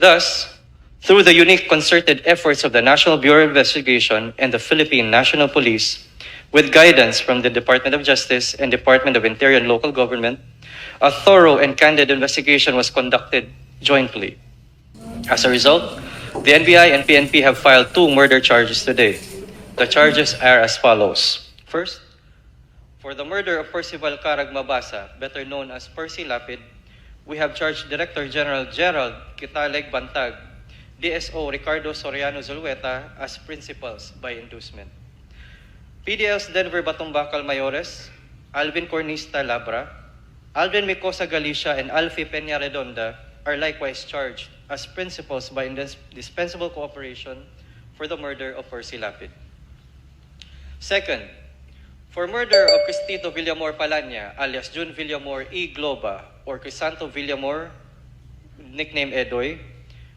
Thus, through the unique concerted efforts of the National Bureau of Investigation and the Philippine National Police, with guidance from the Department of Justice and Department of Interior and Local Government, a thorough and candid investigation was conducted jointly. As a result, the NBI and PNP have filed 2 murder charges today. The charges are as follows. First, for the murder of Percival Mabasa, better known as Percy Lapid, we have charged Director General Gerald Kitaleg Bantag, DSO Ricardo Soriano Zulueta as principals by inducement. PDL's Denver Batumbakal Mayores, Alvin Cornista Labra, Alvin Micosa Galicia, and Alfie Peña Redonda are likewise charged as principals by indispensable cooperation for the murder of Percy Lapid. Second, for murder of Cristito Villamor Palanya, alias Jun Villamor E. Globa, or Crisanto Villamor, nickname Edoy,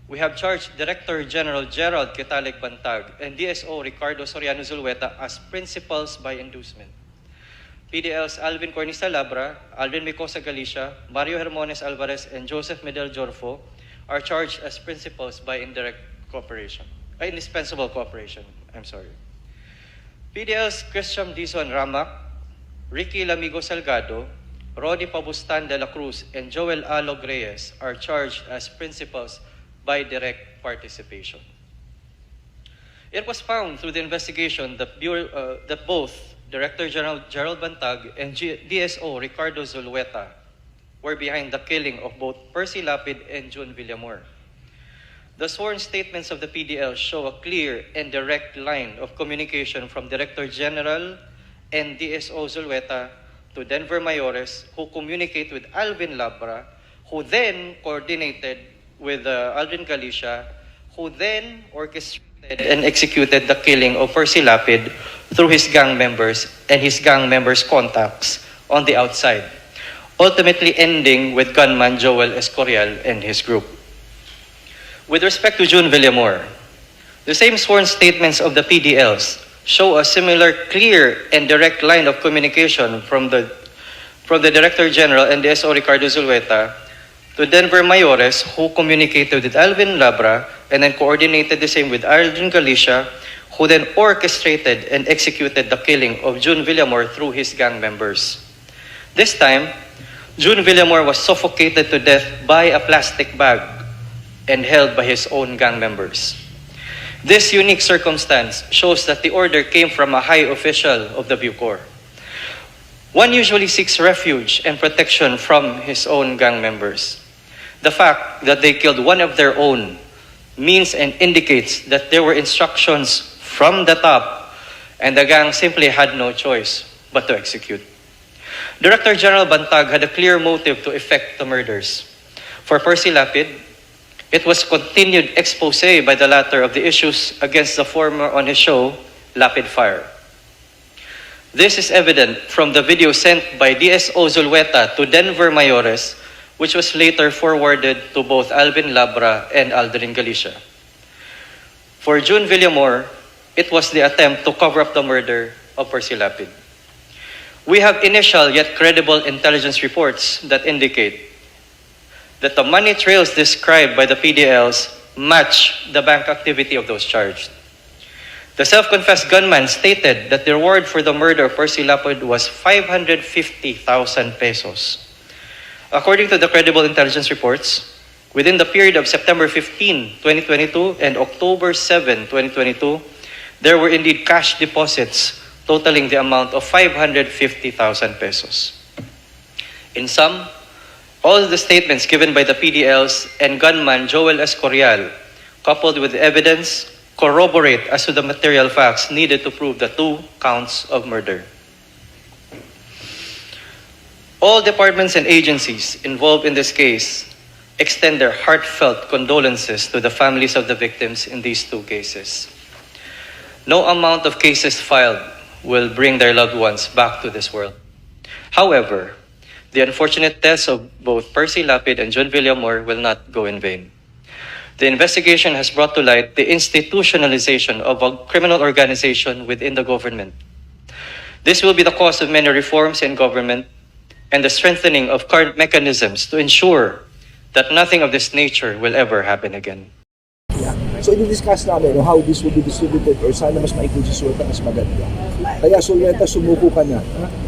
we have charged Director General Gerald Kitaleg Bantag and DSO Ricardo Soriano Zulueta as principals by inducement. PDL's Alvin Cornista Labra, Alvin Micosa Galicia, Mario Hermones Alvarez, and Joseph Medel Jorfo are charged as principals by indispensable cooperation. PDL's Christian Dizon Ramak, Ricky Lamigo Salgado, Rodi Pabustan de la Cruz, and Joel Alog Reyes are charged as principals by direct participation. It was found through the investigation that both Director General Gerald Bantag and DSO Ricardo Zulueta were behind the killing of both Percy Lapid and Jun Villamor. The sworn statements of the PDL show a clear and direct line of communication from Director General and DSO Zulueta to Denver Mayores, who communicate with Alvin Labra, who then coordinated with Alvin Galicia, who then orchestrated and executed the killing of Percy Lapid through his gang members and his gang members' contacts on the outside, ultimately ending with gunman Joel Escorial and his group. With respect to Jun Villamor, the same sworn statements of the PDLs show a similar clear and direct line of communication from the Director General and DSO Ricardo Zulueta to Denver Mayores, who communicated with Alvin Labra and then coordinated the same with Alvin Galicia, who then orchestrated and executed the killing of Jun Villamor through his gang members. This time, Jun Villamor was suffocated to death by a plastic bag and held by his own gang members. This unique circumstance shows that the order came from a high official of the Bucor. One usually seeks refuge and protection from his own gang members. The fact that they killed one of their own means and indicates that there were instructions from the top and the gang simply had no choice but to execute. Director General Bantag had a clear motive to effect the murders. For Percy Lapid, it was continued expose by the latter of the issues against the former on his show, Lapid Fire. This is evident from the video sent by DSO Zulueta to Denver Mayores, which was later forwarded to both Alvin Labra and Aldrin Galicia. For Jun Villamor, it was the attempt to cover up the murder of Percy Lapid. We have initial yet credible intelligence reports that indicate that the money trails described by the PDLs match the bank activity of those charged. The self-confessed gunman stated that the reward for the murder of Percy Lapid was 550,000 pesos. According to the credible intelligence reports, within the period of September 15, 2022 and October 7, 2022, there were indeed cash deposits totaling the amount of 550,000 pesos. In sum, all the statements given by the PDLs and gunman Joel Escorial, coupled with evidence, corroborate as to the material facts needed to prove the 2 counts of murder. All departments and agencies involved in this case extend their heartfelt condolences to the families of the victims in these 2 cases. No amount of cases filed will bring their loved ones back to this world. However, the unfortunate deaths of both Percy Lapid and Jun Villamor will not go in vain. The investigation has brought to light the institutionalization of a criminal organization within the government. This will be the cause of many reforms in government and the strengthening of current mechanisms to ensure that nothing of this nature will ever happen again. Yeah. So, i-discuss namin how this will be distributed or sana mas maikli susulat mas maganda. Kaya, Suleta, sumuko ka na. Ha?